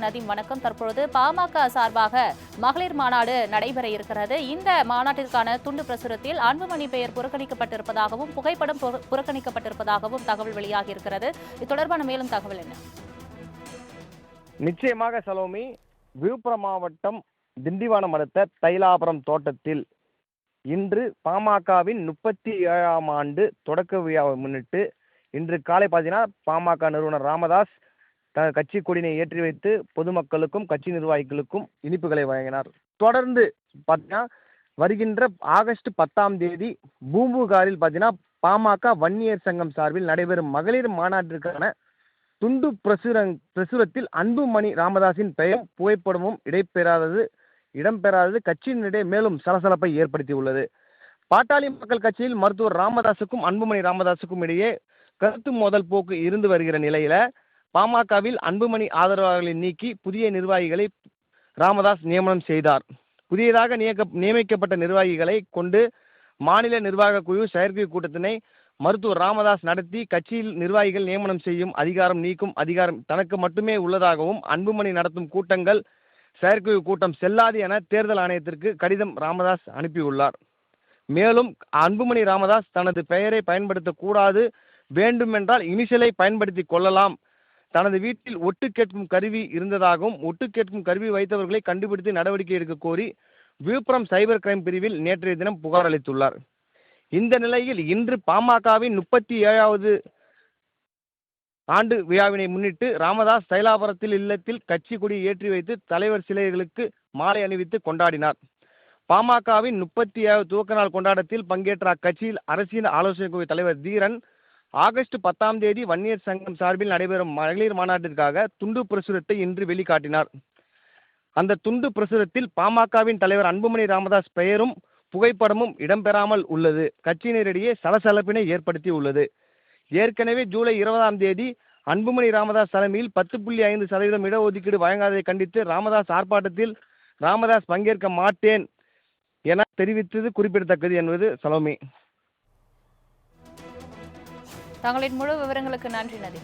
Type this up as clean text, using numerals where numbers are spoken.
நதீம் வணக்கம். தற்பொழுது பாமக சார்பாக மகளிர் மாநாடு நடைபெற இருக்கிறது. இந்த மாநாட்டிற்கான துண்டு பிரசுரத்தில் அன்புமணி பெயர் புறக்கணிக்கப்பட்டிருப்பதாகவும் புகைப்படம் புறக்கணிக்கப்பட்டிருப்பதாகவும் தகவல் வெளியாகி இருக்கிறது. இது தொடர்பான மேலும் தகவல் என்ன? நிச்சயமாக சலோமி, விழுப்புரம் மாவட்டம் திண்டிவனம் அடுத்த தைலாபுரம் தோட்டத்தில் இன்று பாமகவின் 37ஆம் ஆண்டு தொடக்க விழாவை முன்னிட்டு இன்று காலை பார்த்தீங்கன்னா பாமக நிறுவனர் ராமதாஸ் கட்சி கொடியினை ஏற்றி வைத்து பொதுமக்களுக்கும் கட்சி நிர்வாகிகளுக்கும் இனிப்புகளை வழங்கினார். தொடர்ந்து பார்த்தீங்கன்னா வருகின்ற ஆகஸ்ட் 10ஆம் தேதி பூம்புகாரில் பார்த்தீங்கன்னா பாமக வன்னியர் சங்கம் சார்பில் நடைபெறும் மகளிர் மாநாட்டிற்கான துண்டு பிரசுரத்தில் அன்புமணி ராமதாஸின் பெயர் புகைப்படமும் இடம்பெறாதது கட்சியினிடையே மேலும் சலசலப்பை ஏற்படுத்தியுள்ளது. பாட்டாளி மக்கள் கட்சியில் மருத்துவர் ராமதாஸுக்கும் அன்புமணி ராமதாஸுக்கும் இடையே கருத்து மோதல் போக்கு இருந்து வருகிற நிலையில பாமகவில் அன்புமணி ஆதரவாளர்களை நீக்கி புதிய நிர்வாகிகளை ராமதாஸ் நியமனம் செய்தார். புதியதாக நியமிக்கப்பட்ட நிர்வாகிகளை கொண்டு மாநில நிர்வாக குழு செயற்குழு கூட்டத்தினை மருத்துவர் ராமதாஸ் நடத்தி கட்சியில் நிர்வாகிகள் நியமனம் செய்யும் நீக்கும் அதிகாரம் தனக்கு மட்டுமே உள்ளதாகவும் அன்புமணி நடத்தும் கூட்டங்கள் செயற்குழு கூட்டம் செல்லாது என தேர்தல் ஆணையத்திற்கு கடிதம் ராமதாஸ் அனுப்பியுள்ளார். மேலும் அன்புமணி ராமதாஸ் தனது பெயரை பயன்படுத்தக்கூடாது, வேண்டுமென்றால் இனிஷியலை பயன்படுத்தி கொள்ளலாம், தனது வீட்டில் ஒட்டு கேட்கும் கருவி இருந்ததாகவும் ஒட்டு கேட்கும் கருவி வைத்தவர்களை கண்டுபிடித்து நடவடிக்கை எடுக்க கோரி விழுப்புரம் சைபர் கிரைம் பிரிவில் நேற்றைய தினம் புகார் அளித்துள்ளார். இந்த நிலையில் இன்று பாமகவின் 37வது ஆண்டு விழாவினை முன்னிட்டு ராமதாஸ் தைலாபுரத்தில் இல்லத்தில் கட்சி கொடி ஏற்றி வைத்து தலைவர் சிலைகளுக்கு மாலை அணிவித்து கொண்டாடினார். பாமகவின் 37வது துவக்க நாள் கொண்டாட்டத்தில் பங்கேற்ற அக்கட்சியில் அரசியல் ஆலோசனை குழு தலைவர் தீரன் ஆகஸ்ட் 10ஆம் தேதி வன்னியர் சங்கம் சார்பில் நடைபெறும் மகளிர் மாநாட்டிற்காக துண்டு பிரசுரத்தை இன்று வெளிக்காட்டினார். அந்த துண்டு பிரசுரத்தில் பாமகவின் தலைவர் அன்புமணி ராமதாஸ் பெயரும் புகைப்படமும் இடம்பெறாமல் உள்ளது கட்சியினரிடையே சலசலப்பினை ஏற்படுத்தி உள்ளது. ஏற்கனவே ஜூலை 20ஆம் தேதி அன்புமணி ராமதாஸ் தலைமையில் 10.5% இடஒதுக்கீடு வழங்காததை கண்டித்து ராமதாஸ் ஆர்ப்பாட்டத்தில் ராமதாஸ் பங்கேற்க மாட்டேன் என தெரிவித்தது குறிப்பிடத்தக்கது என்பது சலோமி. தங்களின் முழு விவரங்களுக்கு நன்றி நதி.